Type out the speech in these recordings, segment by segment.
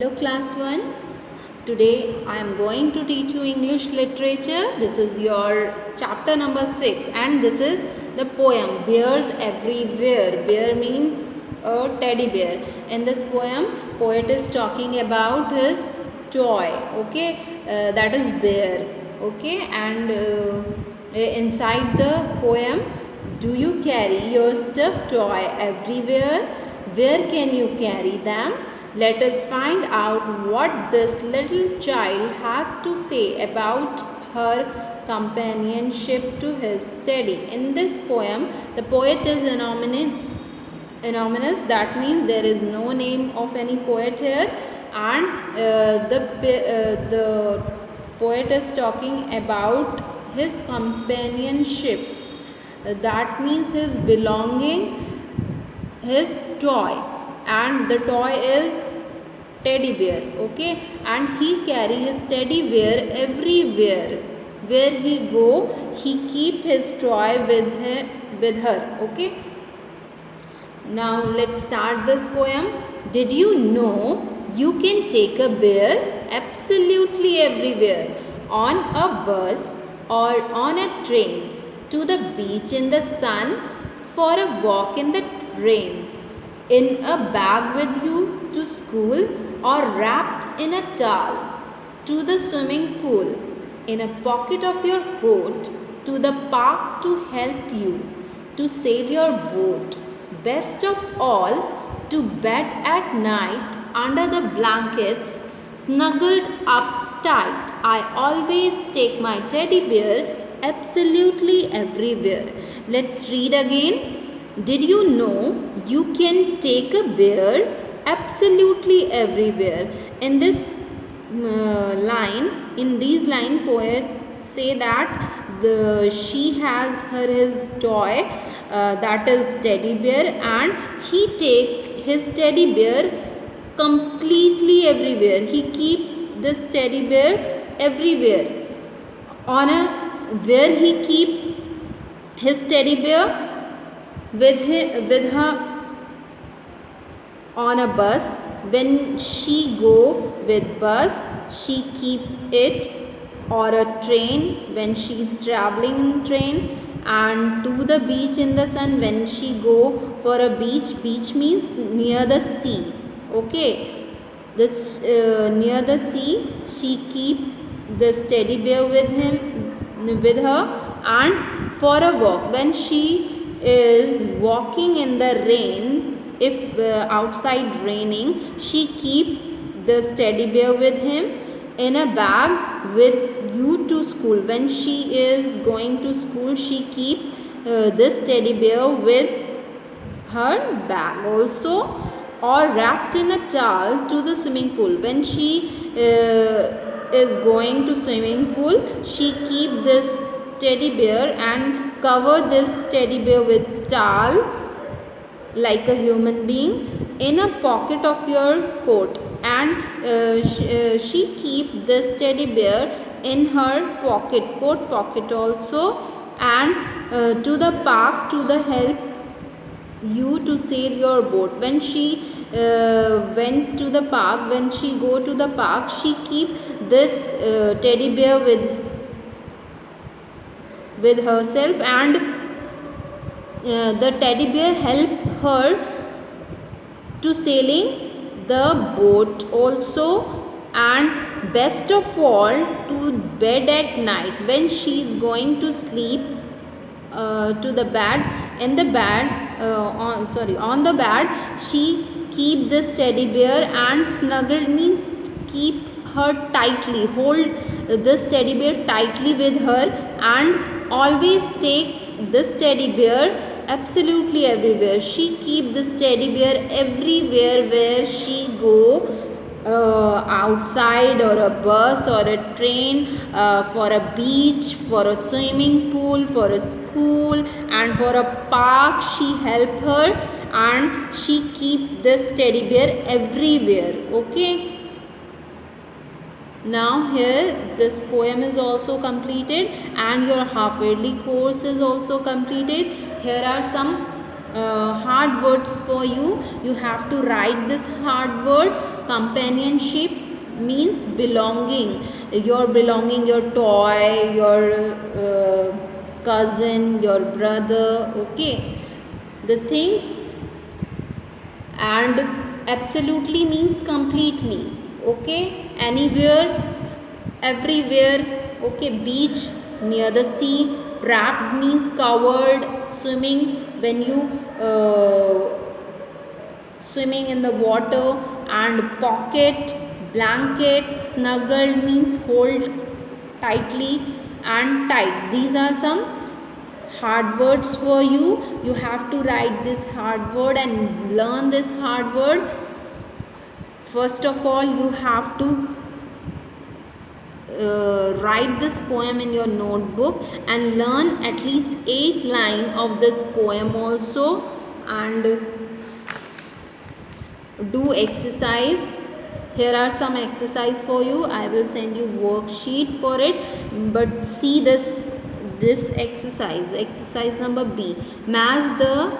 Hello class 1. Today I am going to teach you English literature. This is your chapter number 6 and this is the poem Bears Everywhere. Bear means a teddy bear. In this poem, poet is talking about his toy, okay, that is bear, okay, and inside the poem, do you carry your stuffed toy everywhere? Where can you carry them? Let us find out what this little child has to say about her companionship to his teddy. In this poem, the poet is anonymous. That means there is no name of any poet here, and the poet is talking about his companionship. That means his belonging, his toy, and the toy is teddy bear, okay, and he carry his teddy bear everywhere. Where he go, he keep his toy with her, okay. Now let's start this poem. Did you know you can take a bear absolutely everywhere? On a bus or on a train, to the beach in the sun, for a walk in the rain, in a bag with you to school, or wrapped in a towel to the swimming pool, in a pocket of your coat to the park to help you to sail your boat. Best of all, to bed at night under the blankets, snuggled up tight. I always take my teddy bear absolutely everywhere. Let's read again. Did you know you can take a bear absolutely everywhere? In this in these line, poet say that she has his toy, that is teddy bear, and he take his teddy bear completely everywhere. He keep this teddy bear everywhere. On a where he keep his teddy bear with her on a bus. When she go with bus, she keep it, or a train when she is traveling in train, and to the beach in the sun when she go for a beach. Beach means near the sea, okay. This near the sea, she keep this teddy bear with her, and for a walk when she is walking in the rain. If outside raining, she keep this teddy bear with him, in a bag with you to school. When she is going to school, she keep this teddy bear with her bag also, or wrapped in a towel to the swimming pool. When she is going to swimming pool, she keep this teddy bear and cover this teddy bear with towel like a human being, in a pocket of your coat, and she keep this teddy bear in her coat pocket also, and to the park to the help you to sail your boat. When she went to the park, when she go to the park, she keep this teddy bear with herself, and the teddy bear help her to sailing the boat also. And best of all, to bed at night when she is going to sleep, to the bed, in the bed, on the bed, she keep this teddy bear, and snuggled means keep her tightly, hold this teddy bear tightly with her, and always take this teddy bear absolutely everywhere. She keep this teddy bear everywhere where she go, outside, or a bus or a train, for a beach, for a swimming pool, for a school, and for a park. She help her, and she keep this teddy bear everywhere, okay. Now here this poem is also completed, and your half yearly course is also completed. Here are some hard words for you. You have to write this hard word Companionship means belonging, your toy, your cousin, your brother, okay, the things. And absolutely means completely, okay, anywhere, everywhere, okay. Beach, near the sea. Wrapped means covered, swimming, when you swimming in the water. And pocket, blanket. Snuggled means hold tightly and tight. These are some hard words for you. You have to write this hard word and learn this hard word. First of all, you have to write this poem in your notebook and learn at least 8 lines of this poem also, and do exercise. Here are some exercise for you. I will send you worksheet for it, but see this exercise number B. Match the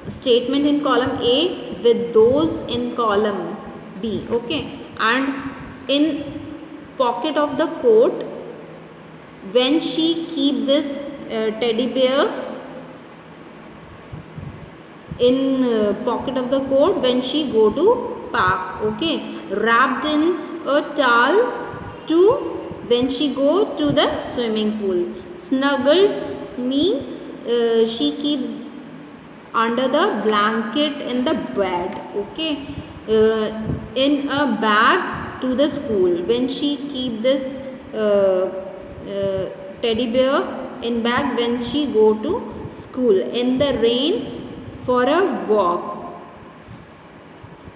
statement in column A with those in column B, okay. And in pocket of the coat, when she keep this teddy bear in pocket of the coat when she go to park, okay. Wrapped in a towel to when she go to the swimming pool. Snuggled means she keep under the blanket in the bed, okay. In a bag to the school, when she keep this teddy bear in bag when she go to school. In the rain, for a walk.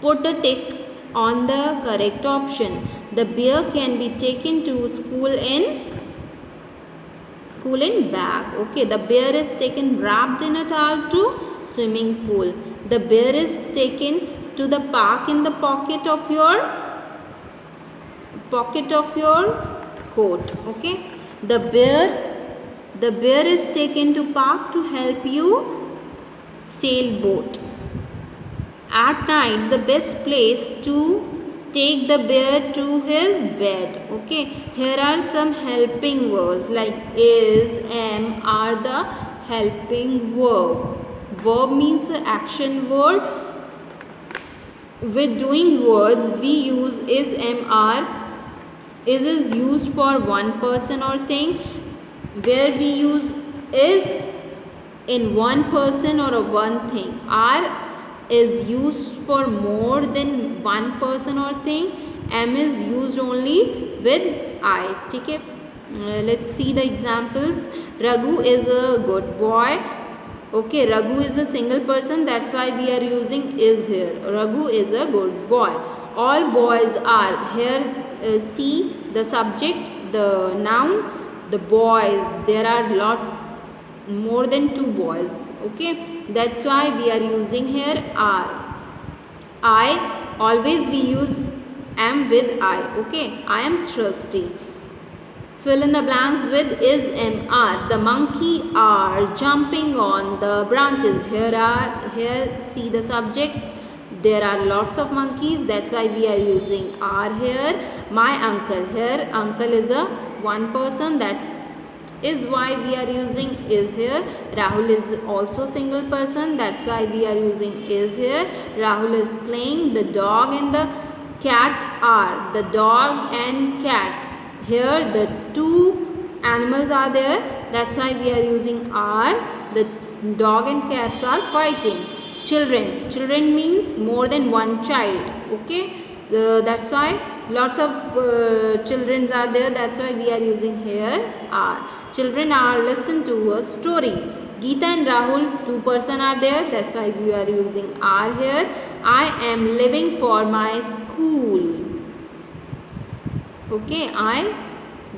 Put a tick on the correct option. The bear can be taken to school in bag, okay. The bear is taken wrapped in a towel to swimming pool. The bear is taken to the park in the pocket of your coat, okay. The bear is taken to park to help you sailboat. At night, the best place to take the bear to his bed, okay. Here are some helping words like is, am, are the helping verb. Verb means the action word. With doing words, we use is, am, are. Is used for one person or thing. Where we use is in one person or a one thing. Are is used for more than one person or thing. Am is used only with I, okay. Let's see the examples. Raghu is a good boy, okay. Raghu is a single person, that's why we are using is here. Raghu is a good boy. All boys are. Here see the subject, the noun, the boys. There are more than 2 boys, okay. That's why we are using here are. I, always we use am with I, okay. I am thirsty. Fill in the blanks with is, am, are. The monkey are jumping on the branches. Here see the subject. There are lots of monkeys, that's why we are using are here. My uncle, here uncle is a one person, that is why we are using is here. Rahul is also single person, that's why we are using is here. Rahul is playing. The dog and the cat are. The dog and cat, here the 2 animals are there, that's why we are using are. The dog and cats are fighting. Children means more than one child, okay. That's why lots of children are there, that's why we are using here are. Children are listen to a story. Geeta and Rahul, 2 person are there, that's why we are using are here. I am living for my school, okay. I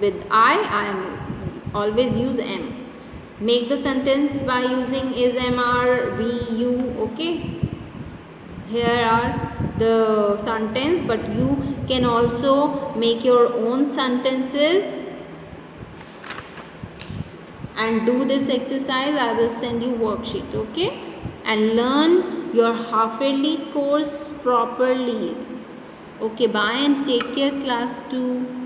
am always use am. Make the sentence by using is, am, are, we, you, okay. Here are the sentence, but you can also make your own sentences and do this exercise. I will send you worksheet, okay. And learn your half-yearly course properly. Okay, bye and take care, class 2.